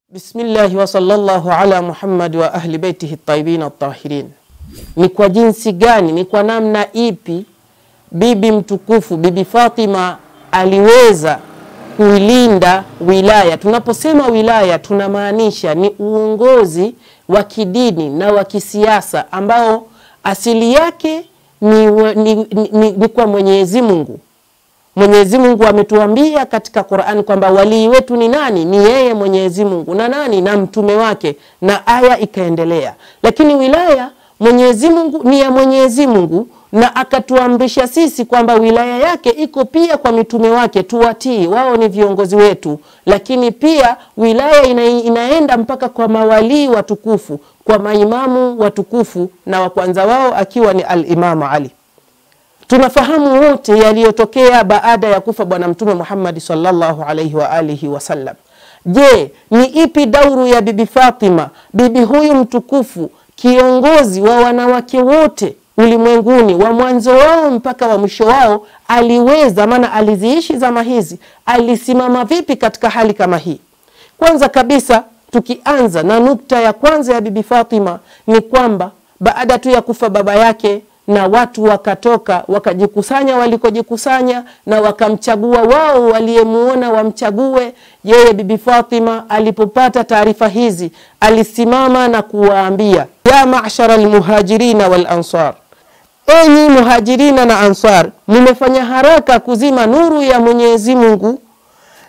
Bismillah wa sallallahu ala Muhammad wa ahli baitihi at-tayyibin at-tahirin. Ni kwa jinsi gani, ni kwa namna ipi bibi mtukufu Bibi Fatima aliweza kuilinda wilaya? Tunaposema wilaya tunamaanisha ni uongozi wa kidini na wa kisiasa ambao asili yake ni kwa Mwenyezi Mungu. Mwenyezi Mungu ametuambia katika Qur'an kwamba walii wetu ni nani? Ni yeye Mwenyezi Mungu. Na nani? Na mtume wake. Na aya ikaendelea. Lakini wilaya Mwenyezi Mungu ni ya Mwenyezi Mungu, na akatuamrisha sisi kwamba wilaya yake iko pia kwa mitume wake, tuwatii, wao ni viongozi wetu. Lakini pia wilaya inaenda mpaka kwa mawalii watukufu, kwa maimamu watukufu, na wa kwanza wao akiwa ni al-Imam Ali. Tunafahamu wote yaliyotokea baada ya kufa bwana mtume Muhammad sallallahu alaihi wa alihi wasallam. Je, ni ipi dauru ya Bibi Fatima, bibi huyu mtukufu, kiongozi wa wanawake wote ulimwenguni, wa mwanzo wao mpaka wa mwisho wao? Aliweza, maana aliziishi zama hizi, alisimama vipi katika hali kama hii? Kwanza kabisa tukianza na nukta ya kwanza ya Bibi Fatima ni kwamba baada tu ya kufa baba yake, na watu wakatoka wakajikusanya walikojikusanya na wakamchagua wao waliyemuona wamchague yeye. Bibi Fatima alipopata taarifa hizi alisimama na kuwaambia, ya ma'shara al-muhajirina wal ansar, enyi muhajirina na ansar, mmefanya haraka kuzima nuru ya Mwenyezi Mungu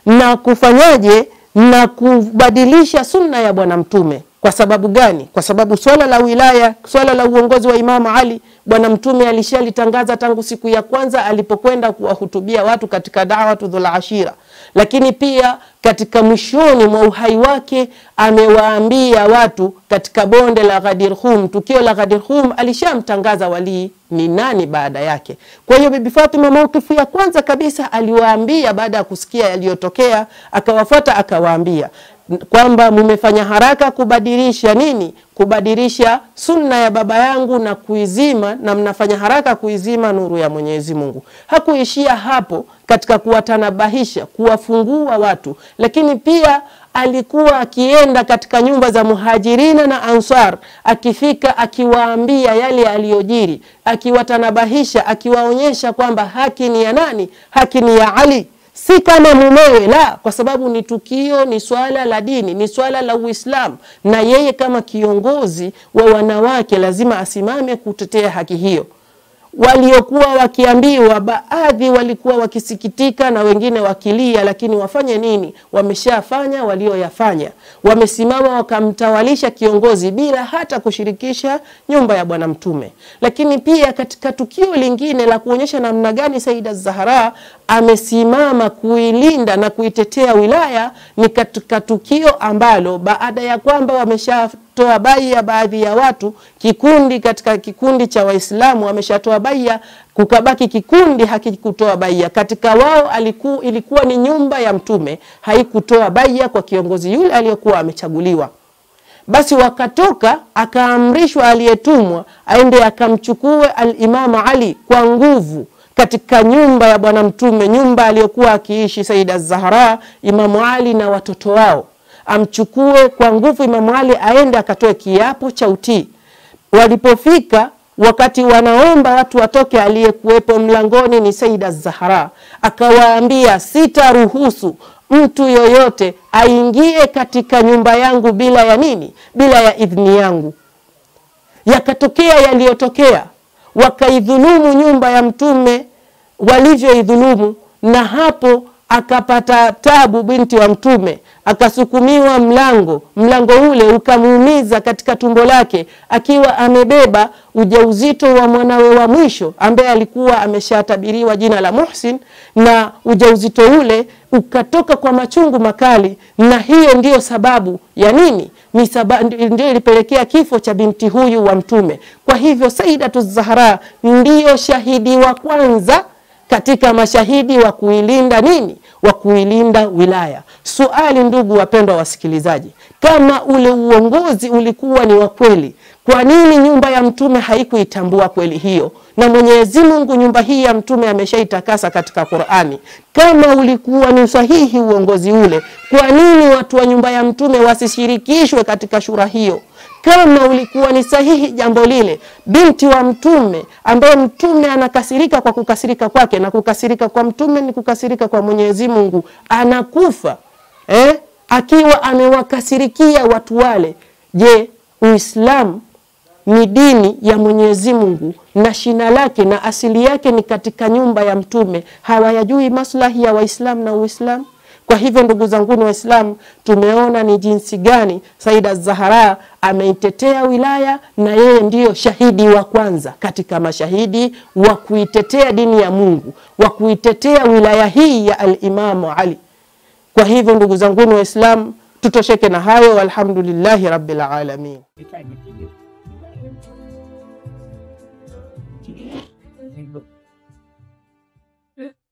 na kufanyaje, na kubadilisha sunna ya bwana mtume. Kwa sababu gani? Kwa sababu swala la wilaya, swala la uongozi wa Imam Ali, bwana mtume alishalitangaza tangu siku ya kwanza alipokwenda kuwahutubia watu katika da'watu dhul ashira. Lakini pia katika mwishoni mwa uhai wake amewaambia watu katika bonde la Ghadir Khum, tukio la Ghadir Khum alishamtangaza wali ni nani baada yake. Kwa hiyo Bibi Fatima maukifu ya kwanza kabisa aliwaambia, baada ya kusikia yaliyotokea, akawafuata akawaambia kwamba mmefanya haraka kubadilisha nini? Kubadilisha sunna ya baba yangu na kuizima, na mnafanya haraka kuizima nuru ya Mwenyezi Mungu. Hakuishia hapo katika kuwatanabahisha, kuwafungua watu, lakini pia alikuwa akienda katika nyumba za muhajirina na ansar, akifika akiwaambia yale aliyojiri, akiwatanabahisha, akiwaonyesha kwamba haki ni ya nani? Haki ni ya Ali, si kama mumewe, la, kwa sababu ni tukio, ni swala la dini, ni swala la Uislamu, na yeye kama kiongozi wa wanawake lazima asimame kutetea haki hiyo. Waliokuwa wakiambiwa, baadhi walikuwa wakisikitika na wengine wakilia, lakini wafanye nini? Wameshafanya walioyafanya. Wamesimama wakamtawalisha kiongozi bila hata kushirikisha nyumba ya bwana mtume. Lakini pia katika tukio lingine la kuonyesha namna gani Saida Zahra amesimama kuilinda na kuitetea wilaya ni katika tukio ambalo baada ya kwamba wameshatoa bai'a baadhi ya watu, kikundi katika kikundi cha Waislamu wameshatoa bai'a, kukabaki kikundi hakikutoa bai'a. Katika wao ilikuwa ni nyumba ya mtume, haikutoa bai'a kwa kiongozi yule aliyokuwa amechaguliwa. Basi wakatoka, akaamrishwa aliyetumwa aende akamchukue al-Imam Ali kwa nguvu katika nyumba ya bwana mtume, nyumba aliyokuwa akiishi Saida Zahra, Imamu Ali na watoto wao. Amchukue kwa nguvu Imamu Ali aende akatoe kiapo cha utii. Walipofika wakati wanaomba watu watoke, aliyekuwepo mlangoni ni Saida Zahra. Akawaambia, sitaruhusu mtu yoyote aingie katika nyumba yangu bila ya nini? Bila ya idhni yangu. Yakatokea yaliyotokea, wakaidhulumu nyumba ya mtume walivyoidhulumu, na hapo akapata tabu binti wa mtume, akasukumiwa mlango ule ukamuumiza katika tumbo lake, akiwa amebeba ujauzito wa mwanawe wa mwisho ambaye alikuwa ameshatabiriwa jina la Muhsin, na ujauzito ule ukatoka kwa machungu makali, na hiyo ndiyo sababu ya nini? Ndio ilipelekea kifo cha binti huyu wa mtume. Kwa hivyo Saidatu Zahra ndiyo shahidi wa kwanza katika mashahidi wa kuilinda nini? Wa kuilinda wilaya. Suali ndugu wapendwa wasikilizaji, kama ule uongozi ulikuwa ni wa kweli, kwa nini nyumba ya mtume haikuitambua kweli hiyo? na Mwenyezi Mungu nyumba hii ya mtume ameshaitakasa katika Qur'ani. Kama ulikuwa ni sahihi uongozi ule, kwa nini watu wa nyumba ya mtume wasishirikishwe katika shura hiyo? Kama ulikuwa ni sahihi jambo lile, binti wa mtume ambaye mtume anakasirika kwa kukasirika kwake, na kukasirika kwa mtume ni kukasirika kwa Mwenyezi Mungu, anakufa akiwa amewakasirikia watu wale. Je, Uislamu ni dini ya Mwenyezi Mungu na shina lake na asili yake ni katika nyumba ya mtume, hawayajui maslahi ya Waislamu na Uislamu? Kwa hivyo ndugu zangu wa Islam, tumeona ni jinsi gani Saida Zahara ameitetea wilaya, na yeye ndiyo shahidi wa kwanza katika mashahidi wa kuitetea dini ya Mungu, wa kuitetea wilaya hii ya al-Imamu Ali. Kwa hivyo ndugu zangu wa Islam, tutosheke na hayo. Walhamdulillahi rabbil alamin.